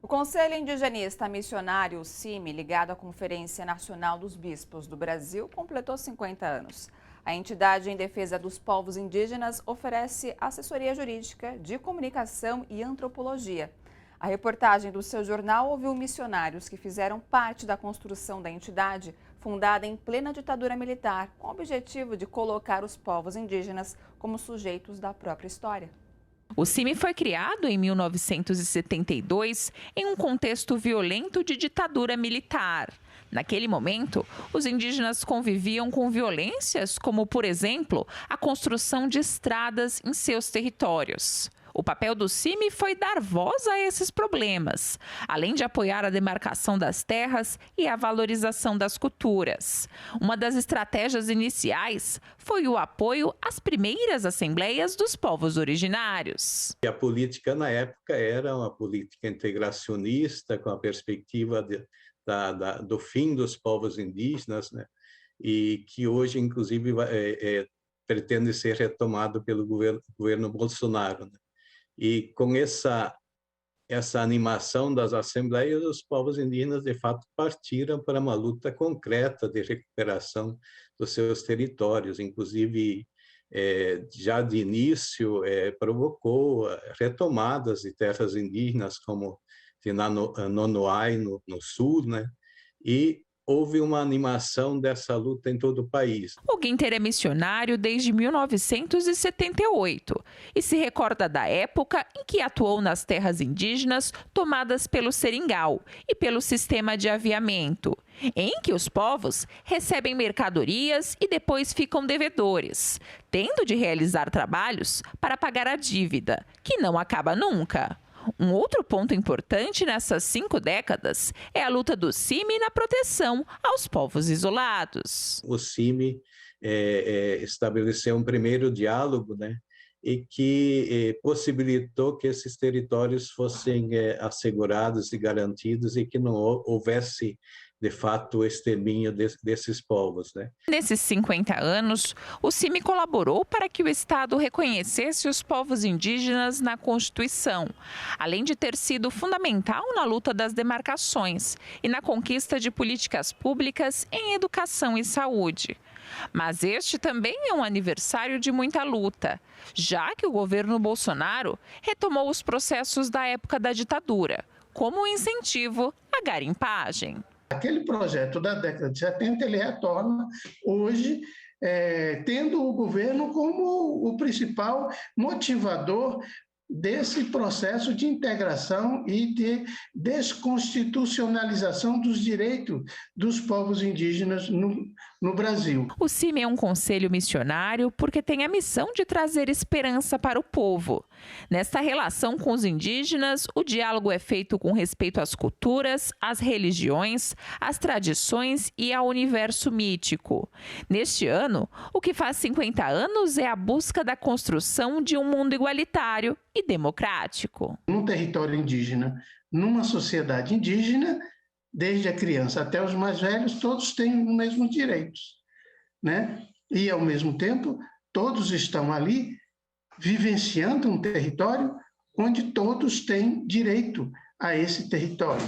O Conselho Indigenista Missionário, o CIMI, ligado à Conferência Nacional dos Bispos do Brasil, completou 50 anos. A entidade em defesa dos povos indígenas oferece assessoria jurídica, de comunicação e antropologia. A reportagem do seu jornal ouviu missionários que fizeram parte da construção da entidade, fundada em plena ditadura militar, com o objetivo de colocar os povos indígenas como sujeitos da própria história. O CIMI foi criado em 1972 em um contexto violento de ditadura militar. Naquele momento, os indígenas conviviam com violências, como, por exemplo, a construção de estradas em seus territórios. O papel do CIMI foi dar voz a esses problemas, além de apoiar a demarcação das terras e a valorização das culturas. Uma das estratégias iniciais foi o apoio às primeiras assembleias dos povos originários. A política na época era uma política integracionista, com a perspectiva do fim dos povos indígenas, né? E que hoje, inclusive, pretende ser retomado pelo governo Bolsonaro, né? E com essa animação das assembleias, os povos indígenas, de fato, partiram para uma luta concreta de recuperação dos seus territórios. Inclusive, já de início, provocou retomadas de terras indígenas, como Nonoai, no sul, né? E houve uma animação dessa luta em todo o país. O Guinter é missionário desde 1978 e se recorda da época em que atuou nas terras indígenas tomadas pelo seringal e pelo sistema de aviamento, em que os povos recebem mercadorias e depois ficam devedores, tendo de realizar trabalhos para pagar a dívida, que não acaba nunca. Um outro ponto importante nessas 5 décadas é a luta do CIMI na proteção aos povos isolados. O CIMI estabeleceu um primeiro diálogo, né, e que possibilitou que esses territórios fossem assegurados e garantidos e que não houvesse, de fato, o extermínio desses povos, né? Nesses 50 anos, o CIMI colaborou para que o Estado reconhecesse os povos indígenas na Constituição, além de ter sido fundamental na luta das demarcações e na conquista de políticas públicas em educação e saúde. Mas este também é um aniversário de muita luta, já que o governo Bolsonaro retomou os processos da época da ditadura, como o incentivo à garimpagem. Aquele projeto da década de 70, ele retorna hoje, tendo o governo como o principal motivador desse processo de integração e de desconstitucionalização dos direitos dos povos indígenas no Brasil. O CIMI é um conselho missionário porque tem a missão de trazer esperança para o povo. Nesta relação com os indígenas, o diálogo é feito com respeito às culturas, às religiões, às tradições e ao universo mítico. Neste ano, o que faz 50 anos é a busca da construção de um mundo igualitário e democrático. Num território indígena, numa sociedade indígena, desde a criança até os mais velhos, todos têm os mesmos direitos, né? E, ao mesmo tempo, todos estão ali vivenciando um território onde todos têm direito a esse território.